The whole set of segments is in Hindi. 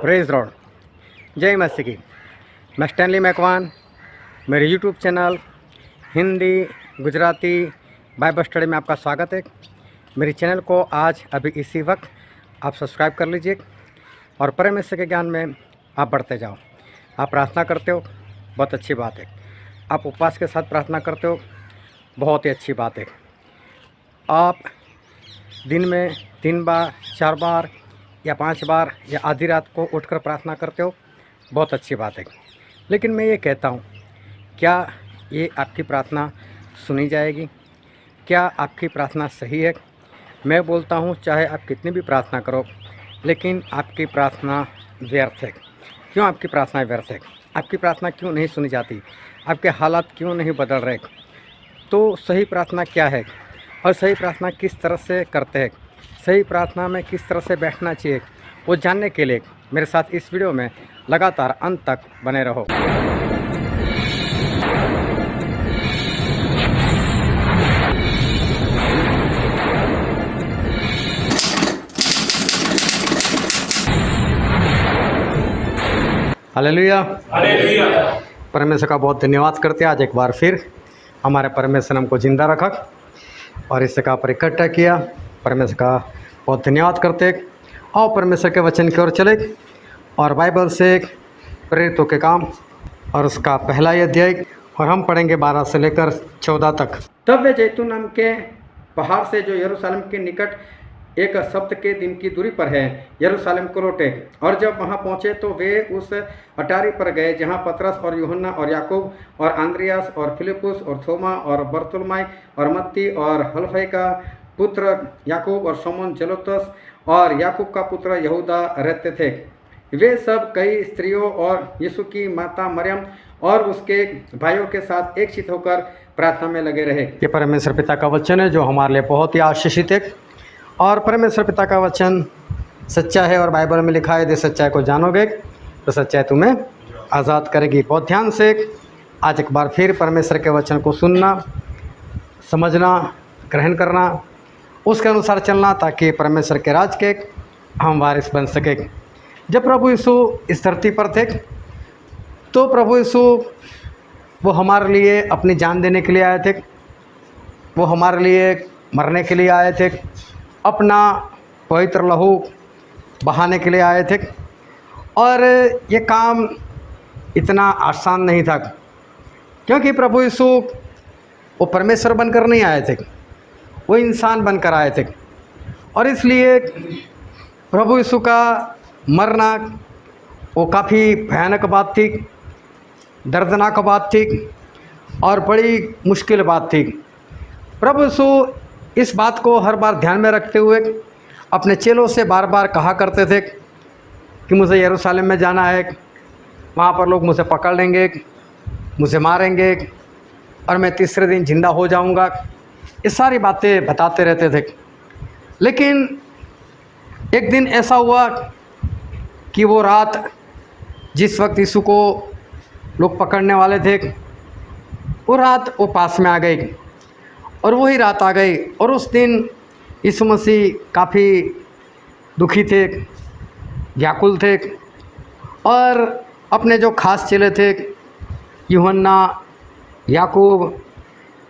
प्रेज लॉर्ड, जय मसीह की। मैं स्टैनली मैकवान, मेरे YouTube channel Hindi Gujarati Bible study में आपका स्वागत है। मेरे चैनल को आज अभी इसी वक्त आप सब्सक्राइब कर लीजिए और परमेश्वर के ज्ञान में आप बढ़ते जाओ। आप प्रार्थना करते हो, बहुत अच्छी बात है। आप उपवास के साथ प्रार्थना करते हो, बहुत ही अच्छी बात है। आप दिन में 3 बार 4 बार या 5 बार या आधी रात को उठकर प्रार्थना करते हो, बहुत अच्छी बात है। लेकिन मैं ये कहता हूँ, क्या ये आपकी प्रार्थना सुनी जाएगी? क्या आपकी प्रार्थना सही है? मैं बोलता हूँ, चाहे आप कितनी भी प्रार्थना करो, लेकिन आपकी प्रार्थना व्यर्थ है। क्यों आपकी प्रार्थना व्यर्थ है? आपकी प्रार्थना क्यों नहीं सुनी जाती? आपके हालात क्यों नहीं बदल रहे? तो सही प्रार्थना क्या है और सही प्रार्थना किस तरह से करते हैं, सही प्रार्थना में किस तरह से बैठना चाहिए, वो जानने के लिए मेरे साथ इस वीडियो में लगातार अंत तक बने रहो। Hallelujah, hallelujah. परमेश्वर का बहुत धन्यवाद करते हैं। आज एक बार फिर हमारे परमेश्वर ने हमको जिंदा रखा और इस जगह पर इकट्ठा किया। परमेश्वर का बहुत धन्यवाद करते हैं। और परमेश्वर के वचन की ओर चले और बाइबल से प्रेरितों के काम और उसका पहला अध्याय, और हम पढ़ेंगे 12 से लेकर 14 तक। तब वे जैतून नाम के पहाड़ से जो यरूशलेम के निकट एक सप्त के दिन की दूरी पर है, यरूशलेम को लौटे। और जब वहां पहुंचे तो वे उस अटारी पर गए जहां पतरस और यूहन्ना और याकूब और आंद्रियास और फिलिपुस और थोमा और बरतुलमाई और मत्ती और हलफई का पुत्र याकूब और शमौन जलोतस और याकूब का पुत्र यहूदा रहते थे। वे सब कई स्त्रियों और यीशु की माता मरियम और उसके भाइयों के साथ एक चित्त होकर प्रार्थना में लगे रहे। ये परमेश्वर पिता का वचन है जो हमारे लिए बहुत ही आशीषित है। और परमेश्वर पिता का वचन सच्चा है और बाइबल में लिखा है, यदि सच्चाई को जानोगे तो सच्चाई तुम्हें आज़ाद करेगी। बहुत ध्यान से आज एक बार फिर परमेश्वर के वचन को सुनना, समझना, ग्रहण करना, उसके अनुसार चलना, ताकि परमेश्वर के राज के हम वारिस बन सके। जब प्रभु यीशु इस धरती पर थे तो प्रभु यीशु वो हमारे लिए अपनी जान देने के लिए आए थे, वो हमारे लिए मरने के लिए आए थे, अपना पवित्र लहू बहाने के लिए आए थे। और ये काम इतना आसान नहीं था, क्योंकि प्रभु यीशु वो परमेश्वर बनकर नहीं आए थे, वो इंसान बनकर आए थे। और इसलिए प्रभु यीशु का मरना वो काफ़ी भयानक बात थी, दर्दनाक बात थी और बड़ी मुश्किल बात थी। प्रभु यीशु इस बात को हर बार ध्यान में रखते हुए अपने चेलों से बार बार कहा करते थे कि मुझे यरूशलेम में जाना है, वहाँ पर लोग मुझे पकड़ लेंगे, मुझे मारेंगे और मैं तीसरे दिन जिंदा हो जाऊँगा। ये सारी बातें बताते रहते थे। लेकिन एक दिन ऐसा हुआ कि वो रात जिस वक्त यीशु को लोग पकड़ने वाले थे, वो रात वो पास में आ गई और वही रात आ गई। और उस दिन यीशु मसीह काफ़ी दुखी थे, व्याकुल थे, और अपने जो खास चेले थे यूहन्ना, याकूब,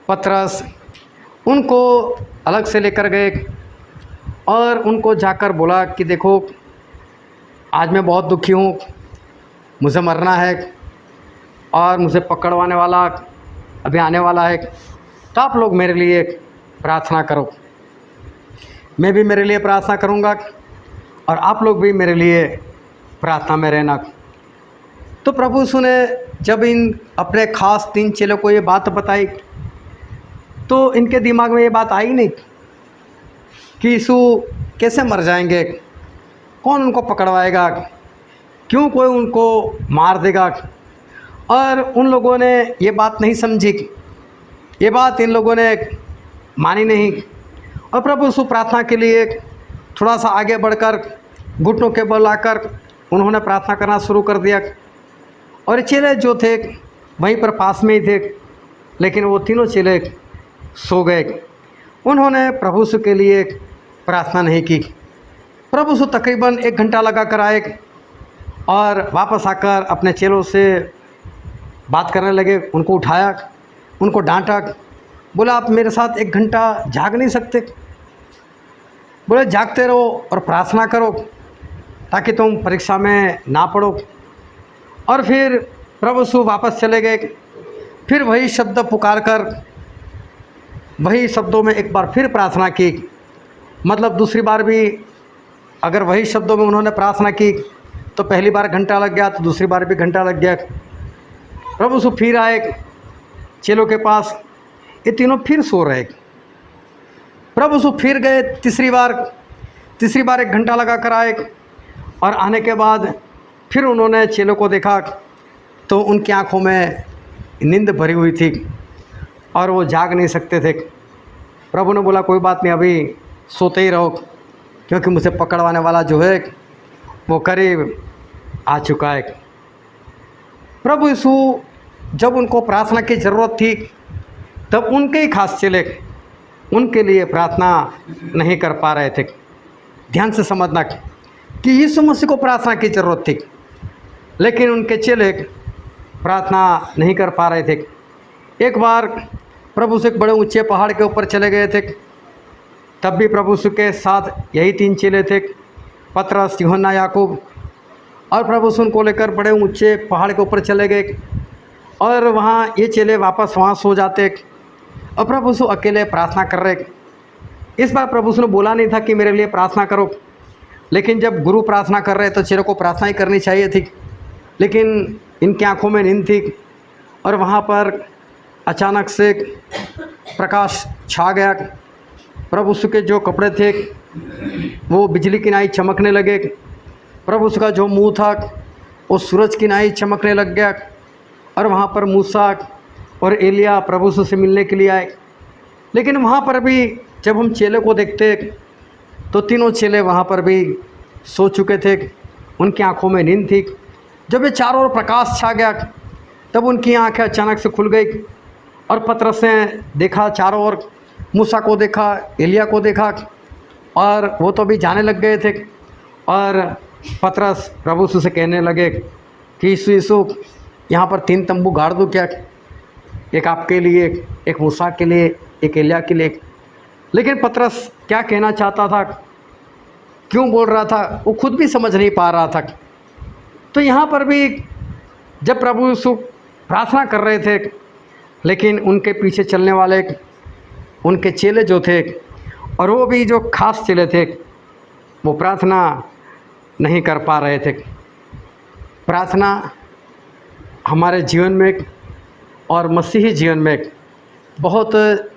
पतरस, उनको अलग से लेकर गए और उनको जाकर बोला कि देखो, आज मैं बहुत दुखी हूँ, मुझे मरना है और मुझे पकड़वाने वाला अभी आने वाला है, तो आप लोग मेरे लिए प्रार्थना करो। मैं भी मेरे लिए प्रार्थना करूँगा और आप लोग भी मेरे लिए प्रार्थना में रहना। तो प्रभु यीशु ने जब इन अपने खास 3 चेलों को ये बात बताई तो इनके दिमाग में ये बात आई नहीं कि यीशु कैसे मर जाएंगे, कौन उनको पकड़वाएगा, क्यों कोई उनको मार देगा। और उन लोगों ने ये बात नहीं समझी, ये बात इन लोगों ने मानी नहीं। और प्रभु यीशु प्रार्थना के लिए थोड़ा सा आगे बढ़कर घुटनों के बल आकर उन्होंने प्रार्थना करना शुरू कर दिया। और चेले जो थे वहीं पर पास में ही थे, लेकिन वो तीनों चेले सो गए। उन्होंने प्रभु यीशु के लिए प्रार्थना नहीं की। प्रभु यीशु तकरीबन 1 घंटा लगा कर आए और वापस आकर अपने चेलों से बात करने लगे। उनको उठाया, उनको डांटा, बोला आप मेरे साथ 1 घंटा जाग नहीं सकते? बोले जागते रहो और प्रार्थना करो ताकि तुम परीक्षा में ना पढ़ो। और फिर प्रभु यीशु वापस चले गए। फिर वही शब्द पुकार कर वही शब्दों में एक बार फिर प्रार्थना की। मतलब दूसरी बार भी अगर वही शब्दों में उन्होंने प्रार्थना की तो पहली बार घंटा लग गया, तो दूसरी बार भी घंटा लग गया। प्रभु यीशु फिर आए चेलों के पास, ये तीनों फिर सो रहे। प्रभु यीशु फिर गए तीसरी बार 1 घंटा लगा कर आए। और आने के बाद फिर उन्होंने चेलों को देखा तो उनकी आंखों में नींद भरी हुई थी और वो जाग नहीं सकते थे। प्रभु ने बोला कोई बात नहीं, अभी सोते ही रहो, क्योंकि मुझे पकड़वाने वाला जो है वो करीब आ चुका है। प्रभु यीशु जब उनको प्रार्थना की ज़रूरत थी तब उनके ही खास चेले उनके लिए प्रार्थना नहीं कर पा रहे थे। ध्यान से समझना कि यीशु मसीह को प्रार्थना की ज़रूरत थी, लेकिन उनके चेले प्रार्थना नहीं कर पा रहे थे। एक बार प्रभु से एक बड़े ऊंचे पहाड़ के ऊपर चले गए थे। तब भी प्रभु यीशु के साथ यही 3 चेले थे, पतरस, यूहन्ना, याकूब। और प्रभु यीशु उनको लेकर बड़े ऊंचे पहाड़ के ऊपर चले गए और वहाँ ये चेले वापस वहाँ सो जाते और प्रभु यीशु अकेले प्रार्थना कर रहे। इस बार प्रभु यीशु ने बोला नहीं था कि मेरे लिए प्रार्थना करो, लेकिन जब गुरु प्रार्थना कर रहे तो चेलों को प्रार्थना ही करनी चाहिए थी। लेकिन इनकी आंखों में नींद थी और वहाँ पर अचानक से प्रकाश छा गया। प्रभु यीशु के जो कपड़े थे वो बिजली की नाई चमकने लगे। प्रभु यीशु का जो मुंह था वो सूरज की नाई चमकने लग गया। और वहाँ पर मूसा और एलिया प्रभु यीशु से मिलने के लिए आए। लेकिन वहाँ पर भी जब हम चेले को देखते तो तीनों चेले वहाँ पर भी सो चुके थे, उनकी आंखों में नींद थी। जब ये चारों ओर प्रकाश छा गया तब उनकी आंखें अचानक से खुल गई और पतरस ने देखा चारों ओर, मूसा को देखा, एलिया को देखा और वो तो भी जाने लग गए थे। और पतरस प्रभु यीशु से कहने लगे कि यीशु यहाँ पर 3 तंबू गाड़ दूँ क्या? एक आपके लिए, एक मूसा के लिए, एक एलिया के लिए। लेकिन पतरस क्या कहना चाहता था, क्यों बोल रहा था, वो खुद भी समझ नहीं पा रहा था। तो यहाँ पर भी जब प्रभु यीशु प्रार्थना कर रहे थे, लेकिन उनके पीछे चलने वाले उनके चेले जो थे, और वो भी जो खास चेले थे, वो प्रार्थना नहीं कर पा रहे थे। प्रार्थना हमारे जीवन में और मसीही जीवन में बहुत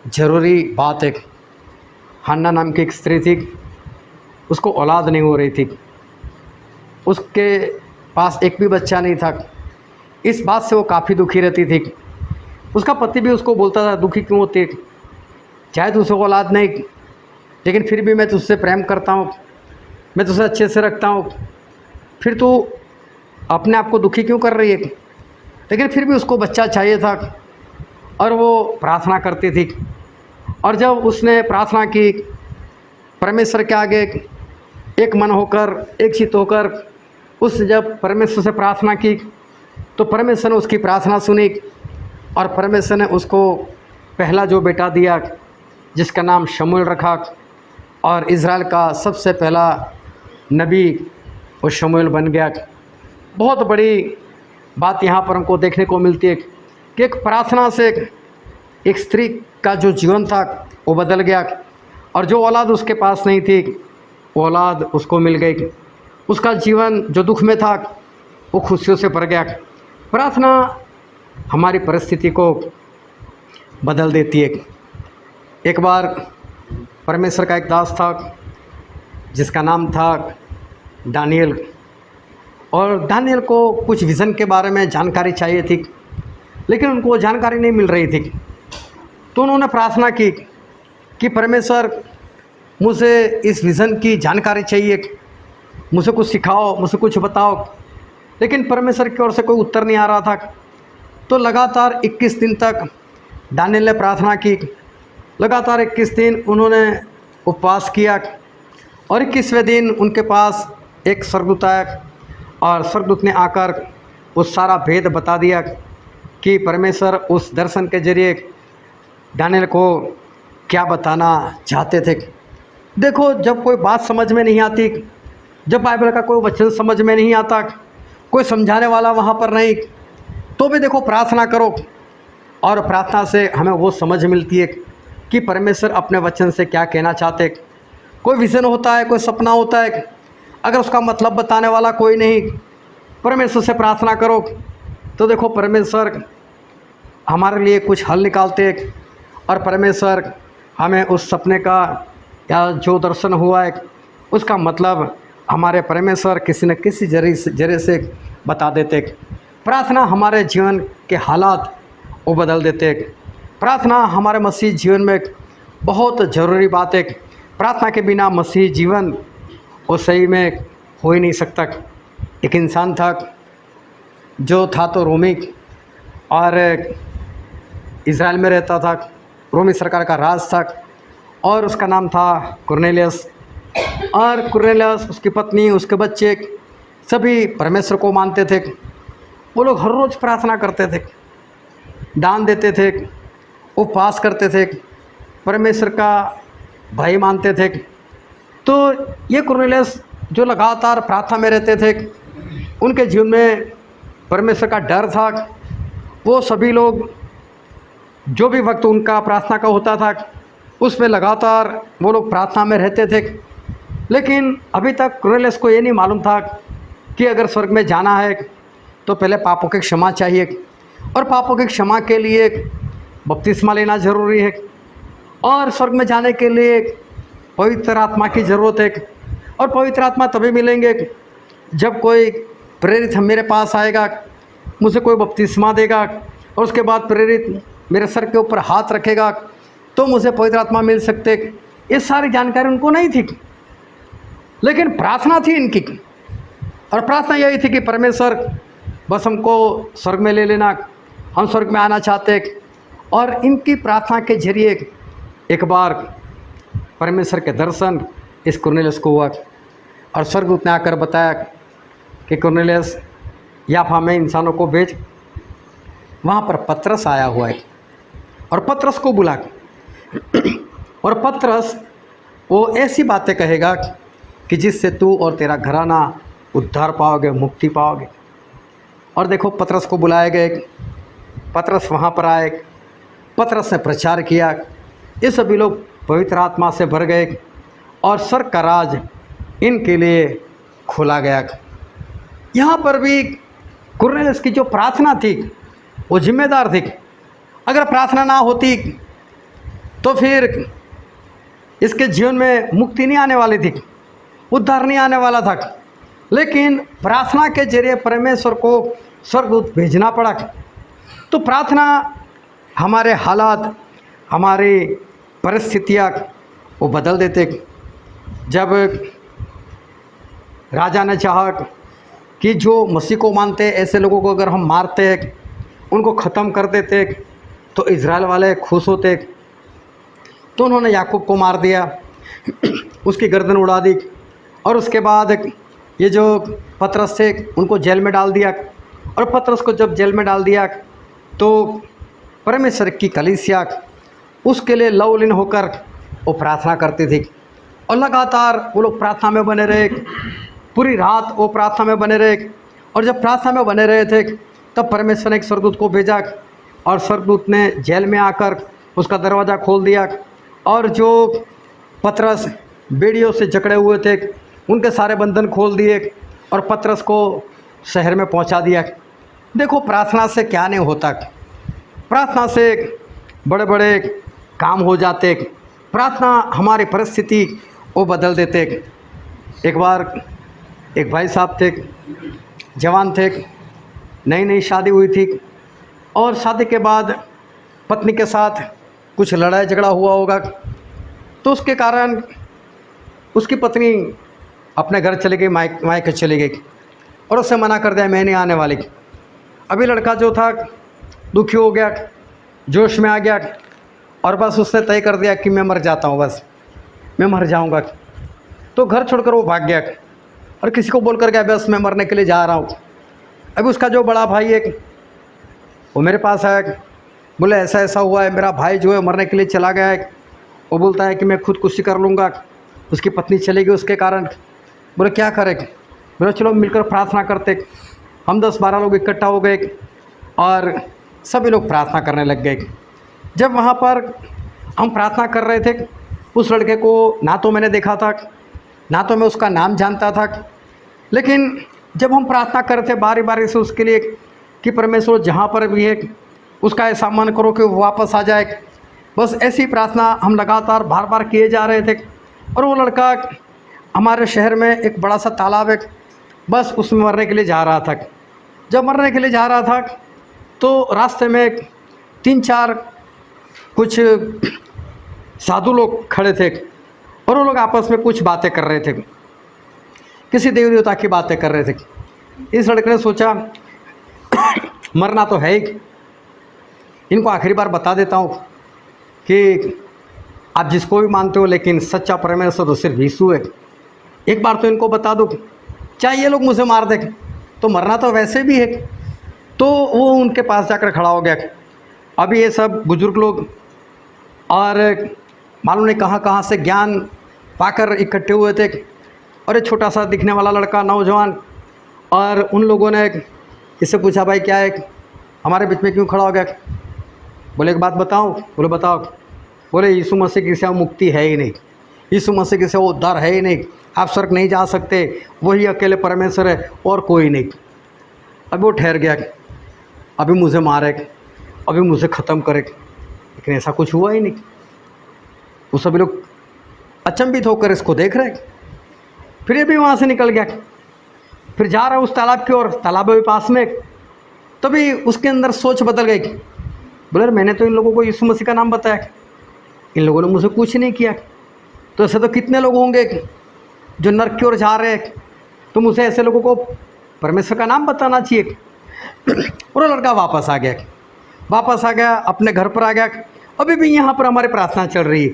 ज़रूरी बात है। हन्ना नाम की एक स्त्री थी, उसको औलाद नहीं हो रही थी, उसके पास एक भी बच्चा नहीं था। इस बात से वो काफ़ी दुखी रहती थी। उसका पति भी उसको बोलता था दुखी क्यों होती, चाहे तुझसे औलाद नहीं, लेकिन फिर भी मैं तुझसे प्रेम करता हूँ, मैं तुझसे अच्छे से रखता हूँ, फिर तू अपने आप को दुखी क्यों कर रही है? लेकिन फिर भी उसको बच्चा चाहिए था और वो प्रार्थना करती थी। और जब उसने प्रार्थना की, परमेश्वर के आगे एक मन होकर, एक चित्त होकर उस जब परमेश्वर से प्रार्थना की तो परमेश्वर ने उसकी प्रार्थना सुनी और परमेश्वर ने उसको पहला जो बेटा दिया जिसका नाम शमूएल रखा। और इज़राइल का सबसे पहला नबी वो शमूएल बन गया। बहुत बड़ी बात यहाँ पर हमको देखने को मिलती है कि एक प्रार्थना से एक स्त्री का जो जीवन था वो बदल गया और जो औलाद उसके पास नहीं थी वो औलाद उसको मिल गई। उसका जीवन जो दुख में था वो खुशियों से भर गया। प्रार्थना हमारी परिस्थिति को बदल देती है। एक बार परमेश्वर का एक दास था जिसका नाम था दानियल, और दानियल को कुछ विज़न के बारे में जानकारी चाहिए थी, लेकिन उनको वो जानकारी नहीं मिल रही थी। तो उन्होंने प्रार्थना की कि परमेश्वर मुझे इस विज़न की जानकारी चाहिए, मुझे कुछ सिखाओ, मुझे कुछ बताओ। लेकिन परमेश्वर की ओर से कोई उत्तर नहीं आ रहा था। तो लगातार 21 दिन तक दानियल ने प्रार्थना की। लगातार 21 दिन उन्होंने उपवास किया और 21वें दिन उनके पास एक स्वर्गदूत आया और स्वर्गदूत ने आकर उस सारा भेद बता दिया कि परमेश्वर उस दर्शन के जरिए दानियेल को क्या बताना चाहते थे। देखो, जब कोई बात समझ में नहीं आती, जब बाइबल का कोई वचन समझ में नहीं आता, कोई समझाने वाला वहाँ पर नहीं, तो भी देखो प्रार्थना करो, और प्रार्थना से हमें वो समझ मिलती है कि परमेश्वर अपने वचन से क्या कहना चाहते। कोई विज़न होता है, कोई सपना होता है, अगर उसका मतलब बताने वाला कोई नहीं, परमेश्वर से प्रार्थना करो तो देखो परमेश्वर हमारे लिए कुछ हल निकालते, और परमेश्वर हमें उस सपने का या जो दर्शन हुआ है उसका मतलब हमारे परमेश्वर किसी न किसी जरिए से बता देते। प्रार्थना हमारे जीवन के हालात वो बदल देते। प्रार्थना हमारे मसीह जीवन में बहुत ज़रूरी बात है। प्रार्थना के बिना मसीह जीवन वो सही में हो ही नहीं सकता। एक इंसान था जो था तो रोमी, और इज़राइल में रहता था, रोमी सरकार का राज था, और उसका नाम था कुरनेलियस। और कुरनेलियस, उसकी पत्नी, उसके बच्चे सभी परमेश्वर को मानते थे। वो लोग हर रोज़ प्रार्थना करते थे, दान देते थे, उपवास करते थे, परमेश्वर का भय मानते थे। तो ये कुरनेलियस जो लगातार प्रार्थना में रहते थे, उनके जीवन में परमेश्वर का डर था। वो सभी लोग जो भी वक्त उनका प्रार्थना का होता था उसमें लगातार वो लोग प्रार्थना में रहते थे। लेकिन अभी तक कुरनेलियस को ये नहीं मालूम था कि अगर स्वर्ग में जाना है तो पहले पापों की क्षमा चाहिए, और पापों की क्षमा के लिए बपतिस्मा लेना ज़रूरी है, और स्वर्ग में जाने के लिए पवित्र आत्मा की ज़रूरत है। और पवित्र आत्मा तभी मिलेंगे जब कोई प्रेरित मेरे पास आएगा, मुझे कोई बपतिस्मा देगा, और उसके बाद प्रेरित मेरे सर के ऊपर हाथ रखेगा तो मुझे पवित्र आत्मा मिल सकते। ये सारी जानकारी उनको नहीं थी, लेकिन प्रार्थना थी इनकी, और प्रार्थना यही थी कि परमेश्वर बस हमको स्वर्ग में ले लेना, हम स्वर्ग में आना चाहते। और इनकी प्रार्थना के जरिए एक बार परमेश्वर के दर्शन इस कुरनेलियस को हुआ, और स्वर्गदूत ने आकर बताया कि कुरनेलियस याफा में इंसानों को भेज, वहाँ पर पतरस आया हुआ है, और पतरस को बुला और पतरस वो ऐसी बातें कहेगा कि जिससे तू और तेरा घराना उद्धार पाओगे, मुक्ति पाओगे। और देखो पतरस को बुलाए गए, पतरस वहाँ पर आए, पतरस ने प्रचार किया, ये सभी लोग पवित्र आत्मा से भर गए, और स्वर्ग का राज इनके लिए खोला गया। यहाँ पर भी कुरनेलियस की जो प्रार्थना थी वो जिम्मेदार थी। अगर प्रार्थना ना होती तो फिर इसके जीवन में मुक्ति नहीं आने वाली थी, उद्धार नहीं आने वाला था। लेकिन प्रार्थना के जरिए परमेश्वर को स्वर्गदूत भेजना पड़ा। तो प्रार्थना हमारे हालात, हमारी परिस्थितियाँ वो बदल देते। जब राजा ने चाहा कि जो मसीह को मानते ऐसे लोगों को अगर हम मारते, उनको ख़त्म कर देते तो इज़राइल वाले खुश होते, तो उन्होंने याकूब को मार दिया, उसकी गर्दन उड़ा दी, और उसके बाद ये जो पतरस थे उनको जेल में डाल दिया। और पतरस को जब जेल में डाल दिया तो परमेश्वर की कलीसिया उसके लिए लवलीन होकर वो प्रार्थना करती थी, और लगातार वो लोग प्रार्थना में बने रहे, पूरी रात वो प्रार्थना में बने रहे। और जब प्रार्थना में बने रहे थे तब परमेश्वर ने एक स्वर्गदूत को भेजा, और स्वर्गदूत ने जेल में आकर उसका दरवाज़ा खोल दिया, और जो पतरस बेड़ियों से जकड़े हुए थे उनके सारे बंधन खोल दिए, और पतरस को शहर में पहुंचा दिया। देखो प्रार्थना से क्या नहीं होता, प्रार्थना से बड़े बड़े काम हो जाते, प्रार्थना हमारी परिस्थिति वो बदल देते। एक बार एक भाई साहब थे, जवान थे, नई नई शादी हुई थी, और शादी के बाद पत्नी के साथ कुछ लड़ाई झगड़ा हुआ होगा, तो उसके कारण उसकी पत्नी अपने घर चली गई, मायके चली गई, और उससे मना कर दिया मैं नहीं आने वाली। अभी लड़का जो था दुखी हो गया, जोश में आ गया, और बस उसने तय कर दिया कि मैं मर जाता हूँ, बस मैं मर जाऊँगा। तो घर छोड़कर वो भाग गया। और किसी को बोल कर गया बस मैं मरने के लिए जा रहा हूँ। अभी उसका जो बड़ा भाई है वो मेरे पास आया, बोले ऐसा ऐसा हुआ है, मेरा भाई जो है मरने के लिए चला गया है। वो बोलता है कि मैं खुदकुशी कर लूँगा, उसकी पत्नी चलेगी उसके कारण। बोले क्या करें? बोले चलो मिलकर प्रार्थना करते। हम 10-12 लोग इकट्ठा हो गए और सभी लोग प्रार्थना करने लग गए। जब वहाँ पर हम प्रार्थना कर रहे थे, उस लड़के को ना तो मैंने देखा था, ना तो मैं उसका नाम जानता था, लेकिन जब हम प्रार्थना कर रहे थे बारी बारी से उसके लिए कि परमेश्वर जहाँ पर भी है उसका ऐसा मन करो कि वो वापस आ जाए, बस ऐसी प्रार्थना हम लगातार बार बार किए जा रहे थे। और वो लड़का हमारे शहर में एक बड़ा सा तालाब है, बस उसमें मरने के लिए जा रहा था। जब मरने के लिए जा रहा था तो रास्ते में 3-4 कुछ साधु लोग खड़े थे और वो लोग आपस में कुछ बातें कर रहे थे, किसी देवी देवता की बातें कर रहे थे। इस लड़के ने सोचा मरना तो है ही, इनको आखिरी बार बता देता हूँ कि आप जिसको भी मानते हो लेकिन सच्चा परमेश्वर तो सिर्फ यीशु है। एक बार तो इनको बता दो, चाहे ये लोग मुझे मार दें तो मरना तो वैसे भी है। तो वो उनके पास जाकर खड़ा हो गया। अभी ये सब बुजुर्ग लोग और मालूम नहीं कहाँ कहाँ से ज्ञान पाकर इकट्ठे हुए थे, और एक छोटा सा दिखने वाला लड़का नौजवान, और उन लोगों ने इससे पूछा भाई क्या है, हमारे बीच में क्यों खड़ा हो गया? बोले एक बात बताओ। बोले बताओ। बोले यीशु मसीह की सिवा मुक्ति है ही नहीं, यीशु मसीह की सिवा उद्धार है ही नहीं, आप स्वर्ग नहीं जा सकते, वही अकेले परमेश्वर है और कोई नहीं। अभी वो ठहर गया, अभी मुझे मारे, अभी मुझे ख़त्म करे, लेकिन ऐसा कुछ हुआ ही नहीं। वो सभी लोग अचंभित होकर इसको देख रहे। फिर ये भी वहाँ से निकल गया, फिर जा रहा है उस तालाब की ओर, तालाब के पास में। तभी उसके अंदर सोच बदल गई, बोले मैंने तो इन लोगों को यीशु मसीह का नाम बताया, इन लोगों ने मुझे कुछ नहीं किया, तो ऐसे तो कितने लोग होंगे जो नरक की ओर जा रहे हैं, तो मुझे ऐसे लोगों को परमेश्वर का नाम बताना चाहिए। और वो लड़का वापस आ गया, अपने घर पर आ गया। अभी भी यहाँ पर हमारी प्रार्थना चल रही है,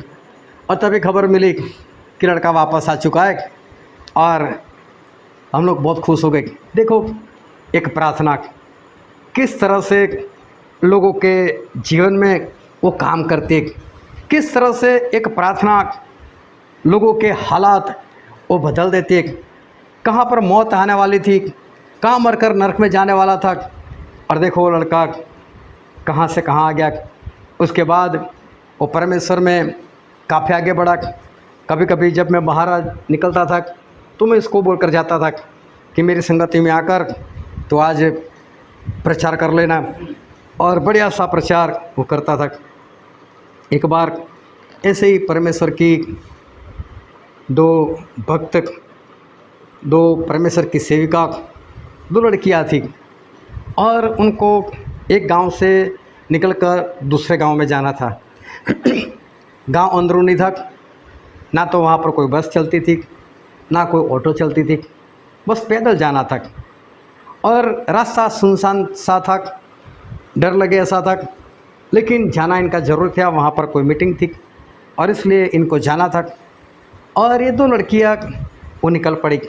और तभी खबर मिली कि लड़का वापस आ चुका है, और हम लोग बहुत खुश हो गए। देखो एक प्रार्थना किस तरह से लोगों के जीवन में वो काम करती है, किस तरह से एक प्रार्थना लोगों के हालात वो बदल देती है। कहाँ पर मौत आने वाली थी, कहाँ मरकर नरक में जाने वाला था, और देखो वो लड़का कहाँ से कहाँ आ गया। उसके बाद वो परमेश्वर में काफ़ी आगे बढ़ा। कभी कभी जब मैं बाहर निकलता था तो मैं इसको बोल कर जाता था कि मेरी संगति में आकर तो आज प्रचार कर लेना, और बढ़िया सा प्रचार वो करता था। एक बार ऐसे ही परमेश्वर की दो भक्त, दो परमेश्वर की सेविका, 2 लड़कियां थी, और उनको एक गांव से निकलकर दूसरे गांव में जाना था। गांव अंदरूनी था, ना तो वहाँ पर कोई बस चलती थी, ना कोई ऑटो चलती थी, बस पैदल जाना था, और रास्ता सुनसान सा था, डर लगे ऐसा था, लेकिन जाना इनका ज़रूर था। वहाँ पर कोई मीटिंग थी और इसलिए इनको जाना था। और ये 2 लड़कियाँ वो निकल पड़ी।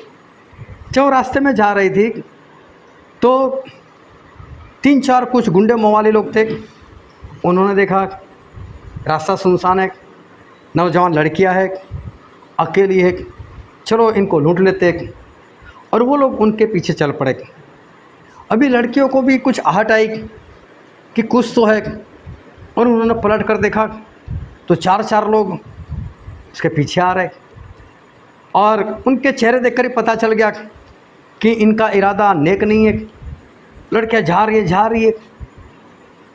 जब रास्ते में जा रही थी तो 3-4 कुछ गुंडे मवाली लोग थे। उन्होंने देखा रास्ता सुनसान है, नौजवान लड़कियां है, अकेली है, चलो इनको लूट लेते, और वो लोग उनके पीछे चल पड़े। अभी लड़कियों को भी कुछ आहट आई कि कुछ तो है, और उन्होंने पलट कर देखा तो 4-4 लोग उसके पीछे आ रहे, और उनके चेहरे देखकर ही पता चल गया कि इनका इरादा नेक नहीं है। लड़कियां जा रही है,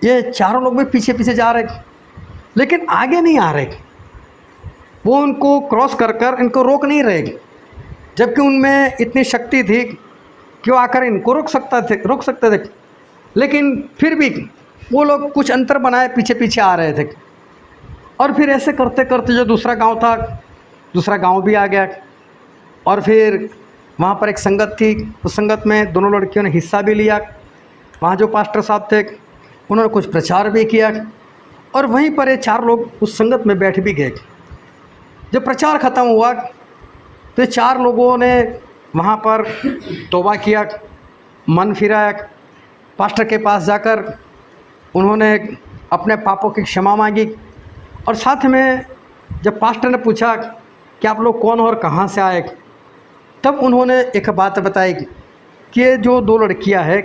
ये चारों लोग भी पीछे पीछे जा रहे, लेकिन आगे नहीं आ रहे। वो उनको क्रॉस कर कर इनको रोक नहीं रहे, जबकि उनमें इतनी शक्ति थी कि वो आकर इनको रोक सकते थे, लेकिन फिर भी वो लोग कुछ अंतर बनाए पीछे पीछे आ रहे थे। और फिर ऐसे करते करते जो दूसरा गांव था, दूसरा गांव भी आ गया, और फिर वहाँ पर एक संगत थी, उस संगत में दोनों लड़कियों ने हिस्सा भी लिया। वहाँ जो पास्टर साहब थे उन्होंने कुछ प्रचार भी किया, और वहीं पर ये 4 लोग उस संगत में बैठ भी गए। जब प्रचार ख़त्म हुआ तो 4 लोगों ने वहाँ पर तौबा किया, मन फिराया, पास्टर के पास जाकर उन्होंने अपने पापों की क्षमा मांगी। और साथ में जब पास्टर ने पूछा कि आप लोग कौन हो और कहाँ से आए, तब उन्होंने एक बात बताई कि ये जो दो लड़कियां हैं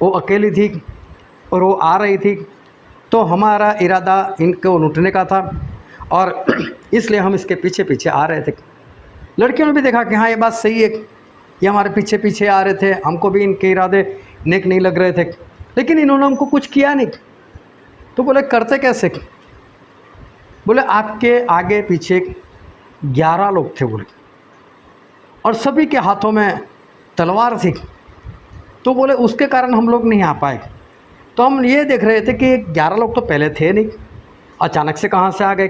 वो अकेली थी और वो आ रही थी, तो हमारा इरादा इनको लूटने का था और इसलिए हम इसके पीछे पीछे आ रहे थे। लड़कियों ने भी देखा कि हाँ ये बात सही है, ये हमारे पीछे पीछे आ रहे थे, हमको भी इनके इरादे नेक नहीं लग रहे थे, लेकिन इन्होंने हमको कुछ किया नहीं। तो बोले करते कैसे? बोले आपके आगे पीछे 11 लोग थे बोले, और सभी के हाथों में तलवार थी। तो बोले उसके कारण हम लोग नहीं आ पाए। तो हम ये देख रहे थे कि 11 लोग तो पहले थे नहीं, अचानक से कहाँ से आ गए।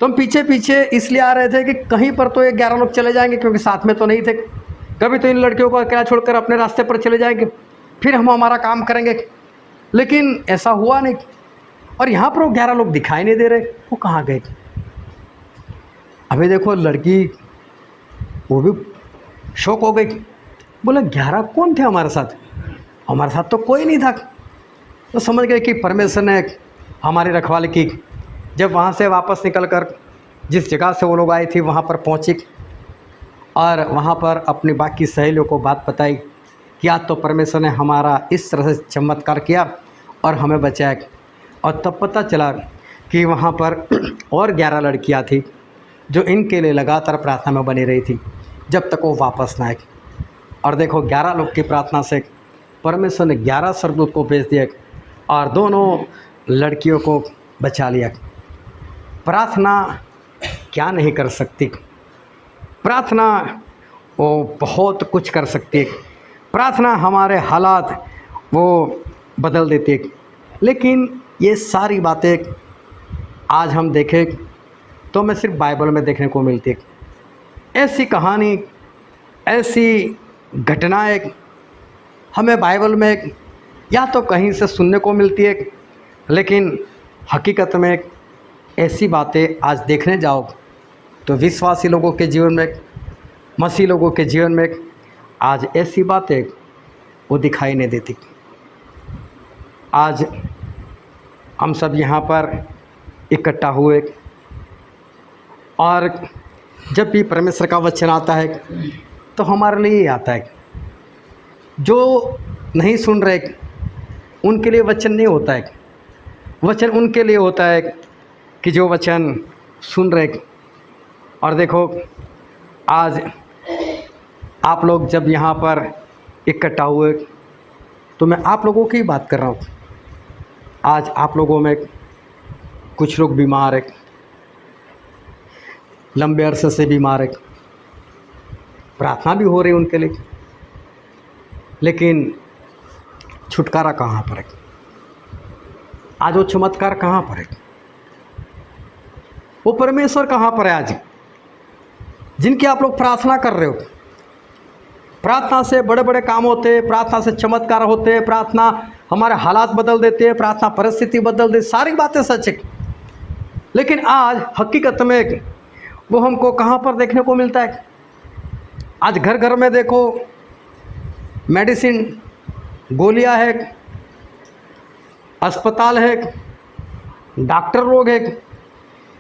तो हम पीछे पीछे इसलिए आ रहे थे कि कहीं पर तो ये 11 लोग चले जाएंगे, क्योंकि साथ में तो नहीं थे। कभी तो इन लड़कियों को अकेला छोड़कर अपने रास्ते पर चले जाएंगे, फिर हम हमारा काम करेंगे। लेकिन ऐसा हुआ नहीं, और यहाँ पर वो 11 लोग दिखाई नहीं दे रहे, वो कहाँ गए? अभी देखो लड़की वो भी शौक हो गई, बोला 11 कौन थे हमारे साथ? हमारे साथ तो कोई नहीं था। तो समझ गए कि परमेश्वर ने हमारी रखवाली की। जब वहाँ से वापस निकलकर जिस जगह से वो लोग आए थे वहाँ पर पहुँची और वहाँ पर अपनी बाकी सहेलियों को बात बताई कि आज तो परमेश्वर ने हमारा इस तरह से चमत्कार किया और हमें बचाया। और तब पता चला कि वहाँ पर और 11 लड़कियाँ थी जो इनके लिए लगातार प्रार्थना में बनी रही थी जब तक वो वापस ना आए। और देखो 11 लोग की प्रार्थना से परमेश्वर ने 11 स्वर्गदूत को भेज दिया और दोनों लड़कियों को बचा लिया। प्रार्थना क्या नहीं कर सकती? प्रार्थना वो बहुत कुछ कर सकती है। प्रार्थना हमारे हालात वो बदल देती है। लेकिन ये सारी बातें आज हम देखें तो हमें सिर्फ बाइबल में देखने को मिलती है। ऐसी कहानी, ऐसी घटनाएं हमें बाइबल में या तो कहीं से सुनने को मिलती है, लेकिन हकीकत में ऐसी बातें आज देखने जाओ तो विश्वासी लोगों के जीवन में, मसीह लोगों के जीवन में आज ऐसी बातें वो दिखाई नहीं देती। आज हम सब यहाँ पर इकट्ठा हुए और जब भी परमेश्वर का वचन आता है तो हमारे लिए ही आता है। जो नहीं सुन रहे उनके लिए वचन नहीं होता है, वचन उनके लिए होता है कि जो वचन सुन रहे। और देखो आज आप लोग जब यहाँ पर इकट्ठा हुए तो मैं आप लोगों की बात कर रहा हूँ। आज आप लोगों में कुछ लोग बीमार है, लंबे अरसे से बीमार है, प्रार्थना भी हो रही उनके लिए, लेकिन छुटकारा कहाँ पर है? आज वो चमत्कार कहाँ पर है? वो परमेश्वर कहाँ पर है आज जिनकी आप लोग प्रार्थना कर रहे हो? प्रार्थना से बड़े बड़े काम होते हैं, प्रार्थना से चमत्कार होते हैं, प्रार्थना हमारे हालात बदल देते हैं, प्रार्थना परिस्थिति बदल देती, सारी बातें सच है। लेकिन आज हकीकत में वो हमको कहाँ पर देखने को मिलता है? आज घर घर में देखो मेडिसिन, गोलियां है, अस्पताल है, डॉक्टर लोग हैं।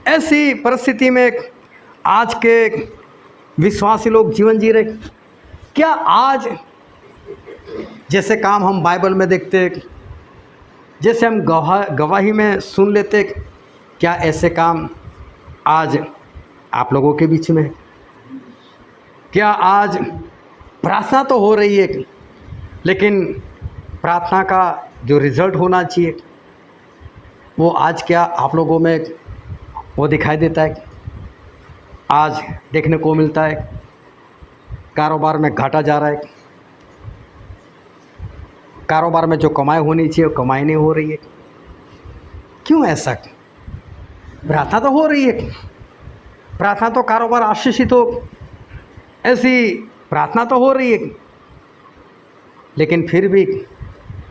ऐसी परिस्थिति में आज के विश्वासी लोग जीवन जी रहे। क्या आज जैसे काम हम बाइबल में देखते, जैसे हम गवाही में सुन लेते, क्या ऐसे काम आज आप लोगों के बीच में है? क्या आज प्रार्थना तो हो रही है, लेकिन प्रार्थना का जो रिज़ल्ट होना चाहिए वो आज क्या आप लोगों में वो दिखाई देता है? आज देखने को मिलता है कारोबार में घाटा जा रहा है, कारोबार में जो कमाई होनी चाहिए वो कमाई नहीं हो रही है। क्यों ऐसा? प्रार्थना तो हो रही है, प्रार्थना तो कारोबार आशीषित हो, ऐसी प्रार्थना तो हो रही है, लेकिन फिर भी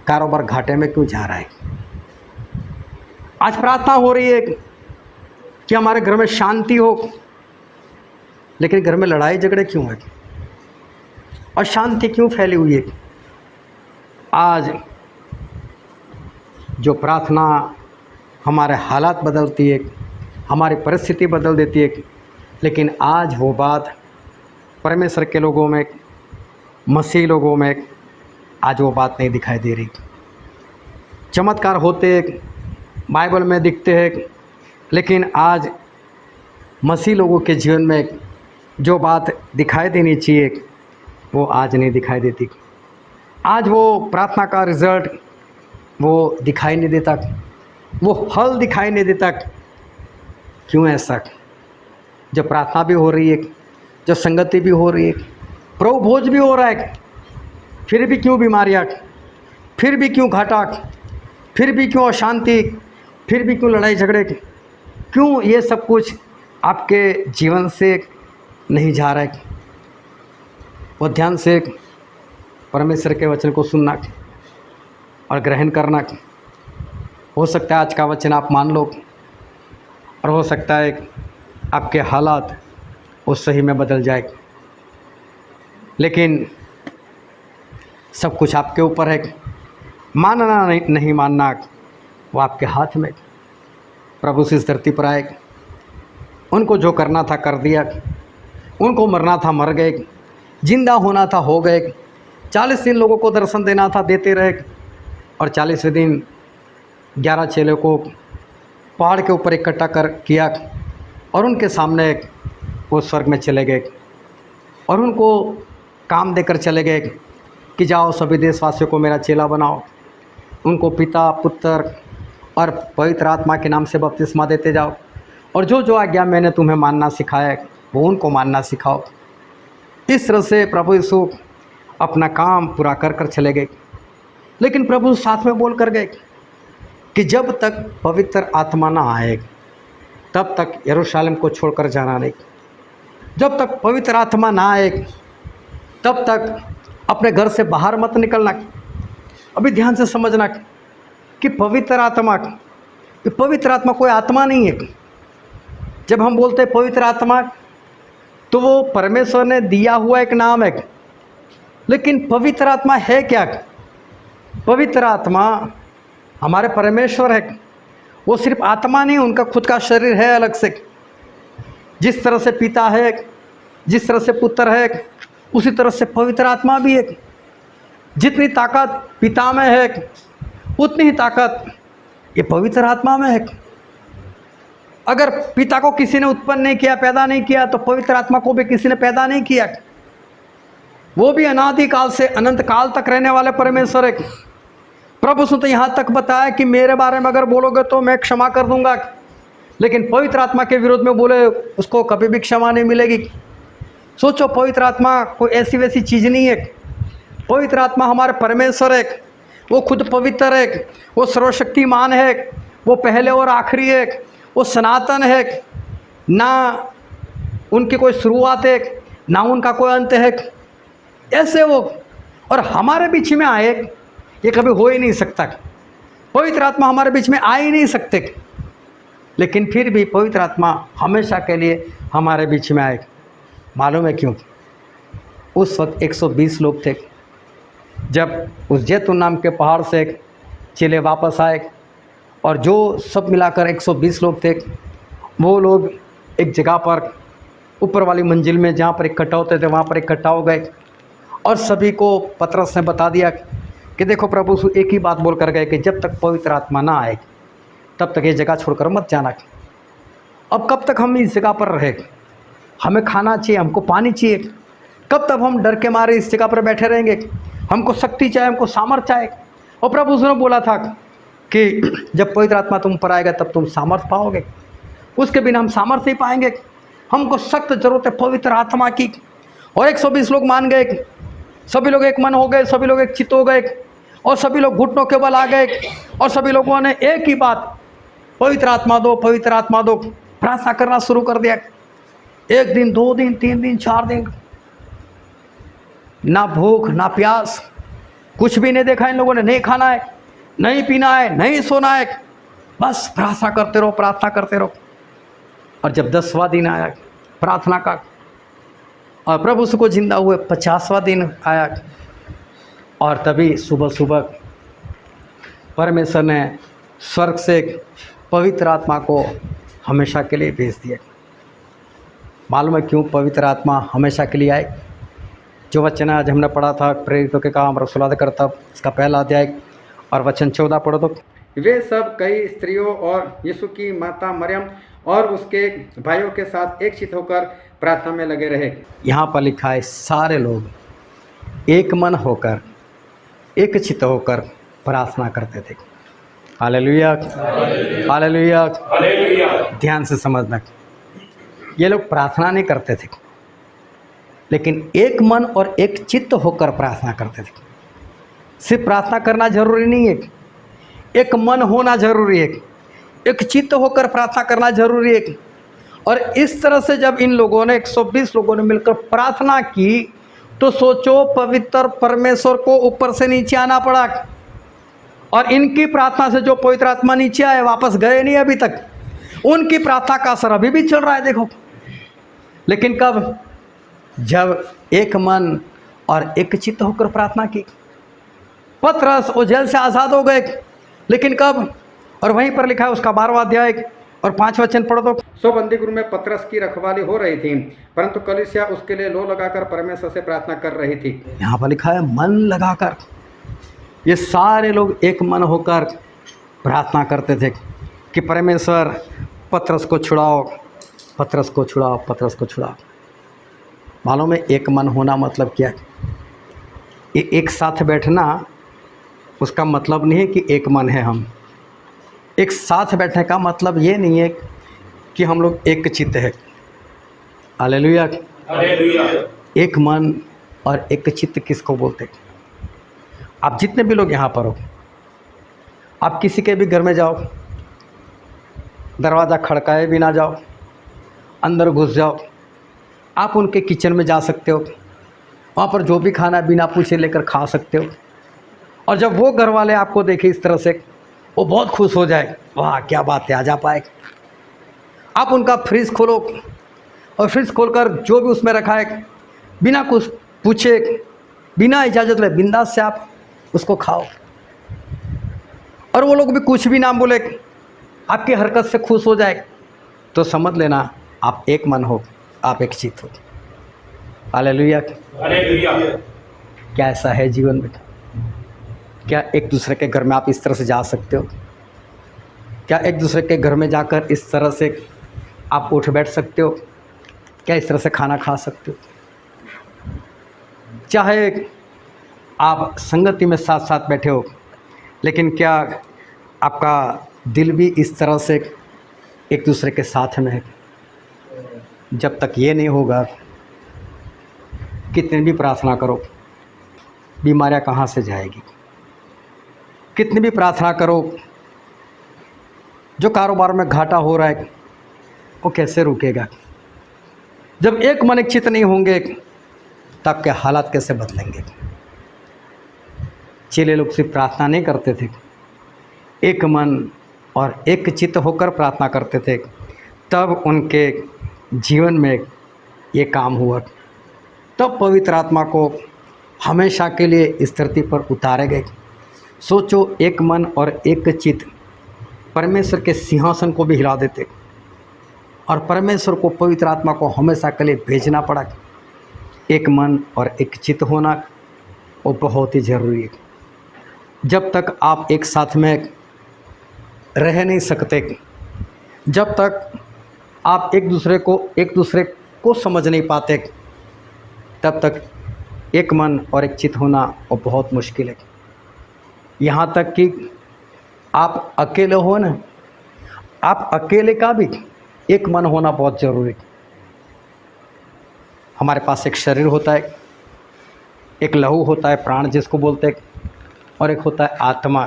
कारोबार घाटे में क्यों जा रहा है? आज प्रार्थना हो रही है कि हमारे घर में शांति हो, लेकिन घर में लड़ाई झगड़े क्यों है? अशांति क्यों फैली हुई है? आज जो प्रार्थना हमारे हालात बदलती है, हमारी परिस्थिति बदल देती है, लेकिन आज वो बात परमेश्वर के लोगों में, मसीह लोगों में आज वो बात नहीं दिखाई दे रही। चमत्कार होते बाइबल में दिखते हैं, लेकिन आज मसीह लोगों के जीवन में जो बात दिखाई देनी चाहिए वो आज नहीं दिखाई देती। आज वो प्रार्थना का रिज़ल्ट वो दिखाई नहीं देता, वो हल दिखाई नहीं देता। क्यों ऐसा? जब प्रार्थना भी हो रही है, जब संगति भी हो रही है, प्रभु भोज भी हो रहा है, फिर भी क्यों बीमारियाँ, फिर भी क्यों घाटा, फिर भी क्यों अशांति, फिर भी क्यों लड़ाई झगड़े, क्यों ये सब कुछ आपके जीवन से नहीं जा रहा है? वो ध्यान से परमेश्वर के वचन को सुनना और ग्रहण करना। हो सकता है आज का वचन आप मान लो, और हो सकता है आपके हालात उस सही में बदल जाए, लेकिन सब कुछ आपके ऊपर है। मानना नहीं मानना वो आपके हाथ में। प्रभु से इस धरती पर आए, उनको जो करना था कर दिया, उनको मरना था मर गए, जिंदा होना था हो गए, 40 दिन लोगों को दर्शन देना था देते रहे, और 40वें दिन 11 चेलों को पहाड़ के ऊपर इकट्ठा कर किया और उनके सामने वो स्वर्ग में चले गए और उनको काम देकर चले गए कि जाओ सभी देशवासियों को मेरा चेला बनाओ, उनको पिता पुत्र और पवित्र आत्मा के नाम से बपतिस्मा देते जाओ, और जो जो आज्ञा मैंने तुम्हें मानना सिखाया है वो उनको मानना सिखाओ। इस तरह से प्रभु यीशु अपना काम पूरा कर कर चले गए। लेकिन प्रभु साथ में बोल कर गए कि जब तक पवित्र आत्मा ना आए तब तक यरूशलेम को छोड़कर जाना नहीं। जब तक पवित्र आत्मा ना आए तब तक अपने घर से बाहर मत निकलना। अभी ध्यान से समझना कि पवित्र आत्मा कोई आत्मा नहीं है। जब हम बोलते हैं पवित्र आत्मा तो वो परमेश्वर ने दिया हुआ एक नाम है, लेकिन पवित्र आत्मा है क्या? पवित्र आत्मा हमारे परमेश्वर है। वो सिर्फ आत्मा नहीं, उनका खुद का शरीर है अलग से। जिस तरह से पिता है, जिस तरह से पुत्र है, उसी तरह से पवित्र आत्मा भी है। जितनी ताकत पिता में है उतनी ही ताकत ये पवित्र आत्मा में है। अगर पिता को किसी ने उत्पन्न नहीं किया, पैदा नहीं किया, तो पवित्र आत्मा को भी किसी ने पैदा नहीं किया। वो भी अनादि काल से अनंत काल तक रहने वाले परमेश्वर है। प्रभु ने तो यहाँ तक बताया कि मेरे बारे में अगर बोलोगे तो मैं क्षमा कर दूंगा, लेकिन पवित्र आत्मा के विरोध में बोले उसको कभी भी क्षमा नहीं मिलेगी। सोचो, पवित्र आत्मा कोई ऐसी वैसी चीज़ नहीं है। पवित्र आत्मा हमारे परमेश्वर है, वो खुद पवित्र है, वो सर्वशक्तिमान है, वो पहले और आखिरी है, वो सनातन है, ना उनकी कोई शुरुआत है ना उनका कोई अंत है। ऐसे वो और हमारे बीच में आए ये कभी हो ही नहीं सकता। पवित्र आत्मा हमारे बीच में आ ही नहीं सकते, लेकिन फिर भी पवित्र आत्मा हमेशा के लिए हमारे बीच में आए। मालूम है क्यों? उस वक्त 120 लोग थे। जब उस जैतून नाम के पहाड़ से चेले वापस आए और जो सब मिलाकर 120 लोग थे, वो लोग एक जगह पर ऊपर वाली मंजिल में जहाँ पर इकट्ठा होते थे वहाँ पर इकट्ठा हो गए और सभी को पतरस ने बता दिया कि देखो प्रभु एक ही बात बोल कर गए कि जब तक पवित्र आत्मा ना आए तब तक ये जगह छोड़कर मत जाना। अब कब तक हम इस जगह पर रहे? हमें खाना चाहिए, हमको पानी चाहिए। कब तक हम डर के मारे इस जगह पर बैठे रहेंगे? हमको शक्ति चाहिए, हमको सामर्थ्य चाहिए। और प्रभु ने बोला था कि जब पवित्र आत्मा तुम पर आएगा तब तुम सामर्थ्य पाओगे, उसके बिना हम सामर्थ्य ही पाएंगे। हमको सख्त जरूरत है पवित्र आत्मा की। और 120 लोग मान गए, सभी लोग एक मन हो गए, सभी लोग एक चित्त हो गए और सभी लोग घुटनों के बल आ गए और सभी लोगों ने एक ही बात, पवित्र आत्मा दो, पवित्र आत्मा दो, प्रार्थना करना शुरू कर दिया। 1 दिन, 2 दिन, 3 दिन, 4 दिन, ना भूख ना प्यास, कुछ भी नहीं देखा इन लोगों ने। नहीं खाना है, नहीं पीना है, नहीं सोना है, बस प्रार्थना करते रहो, प्रार्थना करते रहो। और जब 10वां दिन आया प्रार्थना का, और प्रभु उसको जिंदा हुए 50वां दिन आया, और तभी सुबह सुबह परमेश्वर ने स्वर्ग से पवित्र आत्मा को हमेशा के लिए भेज दिया। मालूम है क्यों पवित्र आत्मा हमेशा के लिए आए? जो वचन आज हमने पढ़ा था प्रेरितों के काम रसूलात कर्तव्य, इसका पहला अध्याय और वचन 14 पढ़ो तो, वे सब कई स्त्रियों और यीशु की माता मरियम और उसके भाइयों के साथ एक चित्त होकर प्रार्थना में लगे रहे। यहाँ पर लिखा है सारे लोग एक मन होकर एक चित्त होकर प्रार्थना करते थे। हालेलुया, हालेलुया, ध्यान से समझना, ये लोग प्रार्थना नहीं करते थे, लेकिन एक मन और एक चित्त होकर प्रार्थना करते थे। सिर्फ प्रार्थना करना जरूरी नहीं है, एक मन होना जरूरी है, एक चित्त होकर प्रार्थना करना जरूरी है। और इस तरह से जब इन लोगों ने 120 लोगों ने मिलकर प्रार्थना की, तो सोचो पवित्र परमेश्वर को ऊपर से नीचे आना पड़ा, और इनकी प्रार्थना से जो पवित्र आत्मा नीचे आए वापस गए नहीं अभी तक, उनकी प्रार्थना का असर अभी भी चल रहा है। देखो, लेकिन कब? जब एक मन और एक चित्त होकर प्रार्थना की। पतरस वो जेल से आज़ाद हो गए, लेकिन कब? और वहीं पर लिखा है उसका 12वां अध्याय और 5 वचन पढ़ो तो, सो बंदी गृह में पतरस की रखवाली हो रही थी, परंतु कलीसिया उसके लिए लो लगाकर परमेश्वर से प्रार्थना कर रही थी। यहाँ पर लिखा है मन लगाकर। ये सारे लोग एक मन होकर प्रार्थना करते थे कि परमेश्वर पतरस को छुड़ाओ, पतरस को छुड़ाओ, पतरस को छुड़ाओ। मालूम है एक मन होना मतलब क्या है? ये एक साथ बैठना उसका मतलब नहीं है कि एक मन है हम। एक साथ बैठने का मतलब ये नहीं है कि हम लोग एक चित्त है। Hallelujah, hallelujah. एक मन और एक चित्त किसको बोलते हैं? आप जितने भी लोग यहाँ पर हो, आप किसी के भी घर में जाओ, दरवाज़ा खड़काए भी ना जाओ, अंदर घुस जाओ, आप उनके किचन में जा सकते हो, वहाँ पर जो भी खाना बिना पूछे लेकर खा सकते हो। और जब वो घर वाले आपको देखे इस तरह से, वो बहुत खुश हो जाए, वाह क्या बात है, आ जा पाए। आप उनका फ्रिज खोलो और फ्रिज खोलकर जो भी उसमें रखा है बिना कुछ पूछे, बिना इजाज़त ले बिंदास से आप उसको खाओ, और वो लोग भी कुछ भी ना बोले, आपकी हरकत से खुश हो जाए, तो समझ लेना आप एक मन हो, आप एक चित्त हो। Hallelujah, hallelujah. क्या ऐसा है जीवन में? क्या एक दूसरे के घर में आप इस तरह से जा सकते हो? क्या एक दूसरे के घर में जाकर इस तरह से आप उठ बैठ सकते हो? क्या इस तरह से खाना खा सकते हो? चाहे आप संगति में साथ साथ बैठे हो, लेकिन क्या आपका दिल भी इस तरह से एक दूसरे के साथ में है? जब तक ये नहीं होगा, कितनी भी प्रार्थना करो, बीमारियां कहाँ से जाएगी? कितनी भी प्रार्थना करो, जो कारोबार में घाटा हो रहा है वो कैसे रुकेगा? जब एक मन एक चित्त नहीं होंगे, तब के हालात कैसे बदलेंगे? चेले लोग सिर्फ प्रार्थना नहीं करते थे, एक मन और एक चित्त होकर प्रार्थना करते थे, तब उनके जीवन में ये काम हुआ। तब पवित्र आत्मा को हमेशा के लिए इस धरती पर उतारे गए। सोचो, एक मन और एक चित्त परमेश्वर के सिंहासन को भी हिला देते, और परमेश्वर को पवित्र आत्मा को हमेशा के लिए भेजना पड़ा। एक मन और एक चित्त होना वो बहुत ही ज़रूरी है। जब तक आप एक साथ में रह नहीं सकते, जब तक आप एक दूसरे को समझ नहीं पाते, तब तक एक मन और एक चित्त होना वो बहुत मुश्किल है। यहाँ तक कि आप अकेले हो ना, आप अकेले का भी एक मन होना बहुत ज़रूरी है। हमारे पास एक शरीर होता है, एक लहू होता है, प्राण जिसको बोलते हैं, और एक होता है आत्मा।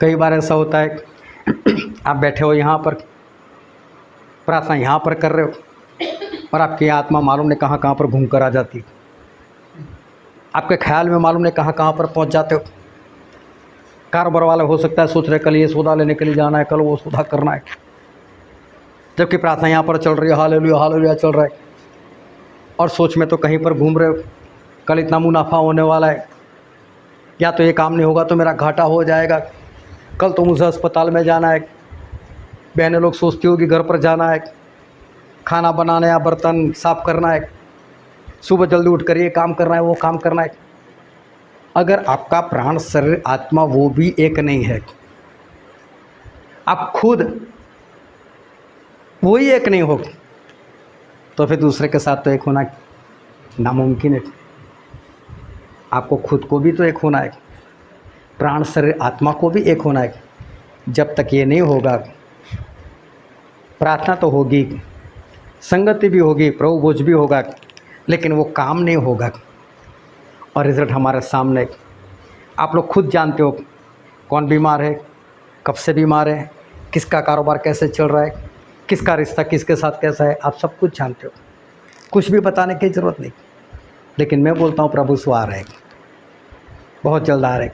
कई बार ऐसा होता है आप बैठे हो यहाँ पर, प्रार्थना यहाँ पर कर रहे हो, और आपकी आत्मा मालूम नहीं कहाँ कहाँ पर घूम कर आ जाती, आपके ख्याल में मालूम नहीं कहाँ कहाँ पर पहुँच जाते हो। कारोबार वाला हो सकता है सोच रहे कल ये सौदा लेने के लिए जाना है, कल वो सौदा करना है, जबकि प्रार्थना यहाँ पर चल रही है, हालेलुया हालेलुया चल रहा है। और सोच में तो कहीं पर घूम रहे हो, कल इतना मुनाफा होने वाला है, या तो ये काम नहीं होगा तो मेरा घाटा हो जाएगा, कल तो मुझे अस्पताल में जाना है, बहनें लोग सोचती होगी घर पर जाना है, खाना बनाना या बर्तन साफ़ करना है, सुबह जल्दी उठ कर ये काम करना है, वो काम करना है। अगर आपका प्राण शरीर आत्मा वो भी एक नहीं है, आप खुद वही एक नहीं हो, तो फिर दूसरे के साथ तो एक होना नामुमकिन है। आपको खुद को भी तो एक होना है, प्राण शरीर आत्मा को भी एक होना है। जब तक ये नहीं होगा, प्रार्थना तो होगी, संगति भी होगी, प्रभु भोज भी होगा, लेकिन वो काम नहीं होगा और रिजल्ट हमारे सामने। आप लोग खुद जानते हो कौन बीमार है, कब से बीमार है, किसका कारोबार कैसे चल रहा है, किसका रिश्ता किसके साथ कैसा है, आप सब कुछ जानते हो, कुछ भी बताने की ज़रूरत नहीं। लेकिन मैं बोलता हूँ प्रभु सो आ रहे, बहुत जल्द आ रहे।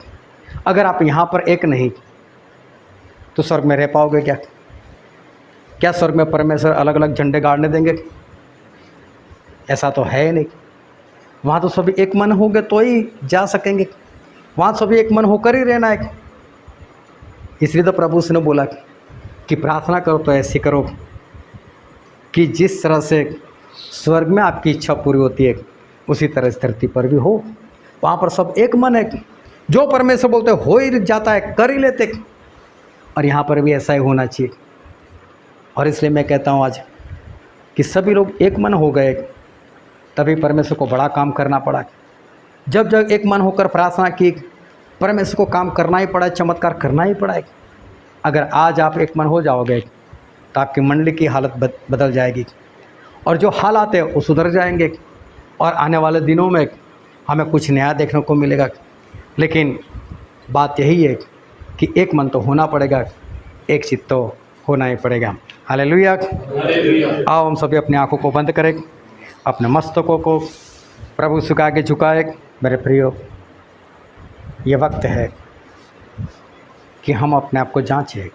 अगर आप यहाँ पर एक नहीं तो स्वर्ग में रह पाओगे क्या? क्या स्वर्ग में परमेश्वर अलग अलग झंडे गाड़ने देंगे? ऐसा तो है नहीं। वहाँ तो सभी एक मन होंगे तो ही जा सकेंगे, वहाँ सभी एक मन होकर ही रहना है। इसलिए तो प्रभु ने बोला कि प्रार्थना करो तो ऐसी करो कि जिस तरह से स्वर्ग में आपकी इच्छा पूरी होती है उसी तरह इस धरती पर भी हो। वहाँ पर सब एक मन है, जो परमेश्वर बोलते हो ही जाता है, कर ही लेते। और यहाँ पर भी ऐसा ही होना चाहिए। और इसलिए मैं कहता हूँ आज कि सभी लोग एक मन हो गए, तभी परमेश्वर को बड़ा काम करना पड़ा। जब जब एक मन होकर प्रार्थना की, परमेश्वर को काम करना ही पड़ा, चमत्कार करना ही पड़ा। अगर आज आप एक मन हो जाओगे तो आपकी मंडली की हालत बदल जाएगी और जो हालात है वो सुधर जाएंगे और आने वाले दिनों में हमें कुछ नया देखने को मिलेगा। लेकिन बात यही है कि एक मन तो होना पड़ेगा, एक चित्त तो होना ही पड़ेगा। हालेलुया। आओ हम सभी अपनी आंखों को बंद करें, अपने मस्तकों को प्रभु के आगे झुकाए। मेरे प्रियो, ये वक्त है कि हम अपने आप को जांचें,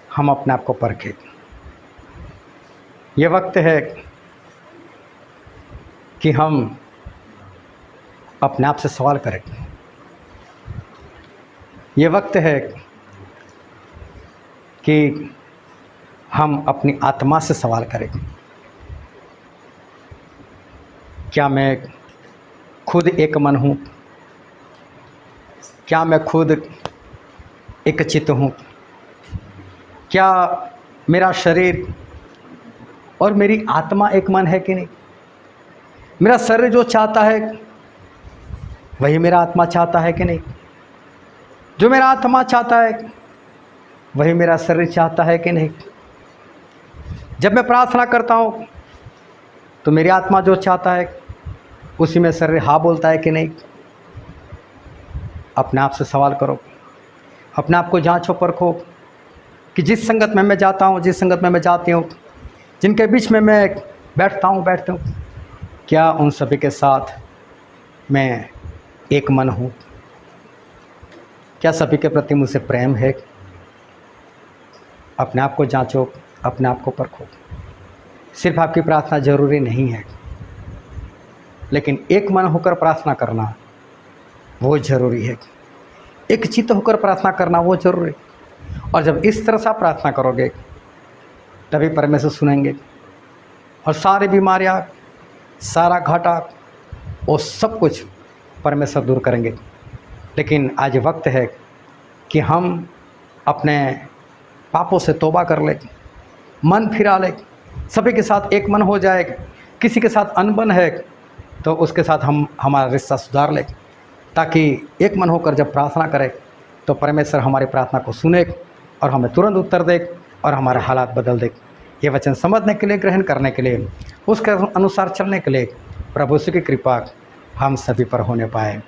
हम अपने आप को परखें। ये वक्त है कि हम अपने आप से सवाल करें। ये वक्त है कि हम अपनी आत्मा से सवाल करें, क्या मैं खुद एक मन हूँ? क्या मैं खुद एक चित्त हूँ? क्या मेरा शरीर और मेरी आत्मा एक मन है कि नहीं? मेरा शरीर जो चाहता है वही मेरा आत्मा चाहता है कि नहीं? जो मेरा आत्मा चाहता है वही मेरा शरीर चाहता है कि नहीं? जब मैं प्रार्थना करता हूँ तो मेरी आत्मा जो चाहता है उसी में शरीर हाँ बोलता है कि नहीं? अपने आप से सवाल करो, अपने आप को जांचो, परखो कि जिस संगत में मैं जाता हूँ, जिस संगत में मैं जाती हूँ, जिनके बीच में मैं बैठता हूँ, क्या उन सभी के साथ मैं एक मन हूँ? क्या सभी के प्रति मुझसे प्रेम है? अपने आप को जांचो, अपने आप को परखो। सिर्फ आपकी प्रार्थना जरूरी नहीं है, लेकिन एक मन होकर प्रार्थना करना वो ज़रूरी है। एक चित्त होकर प्रार्थना करना वो ज़रूरी है। और जब इस तरह से आप प्रार्थना करोगे तभी परमेश्वर सुनेंगे और सारी बीमारियाँ, सारा घाटा, वो सब कुछ परमेश्वर दूर करेंगे। लेकिन आज वक्त है कि हम अपने पापों से तौबा कर ले, मन फिरा ले, सभी के साथ एक मन हो जाए। किसी के साथ अनबन है तो उसके साथ हम हमारा रिश्ता सुधार ले, ताकि एक मन होकर जब प्रार्थना करें तो परमेश्वर हमारी प्रार्थना को सुने और हमें तुरंत उत्तर दे और हमारे हालात बदल दे। ये वचन समझने के लिए, ग्रहण करने के लिए, उसके अनुसार चलने के लिए प्रभु की कृपा हम सभी पर होने पाए।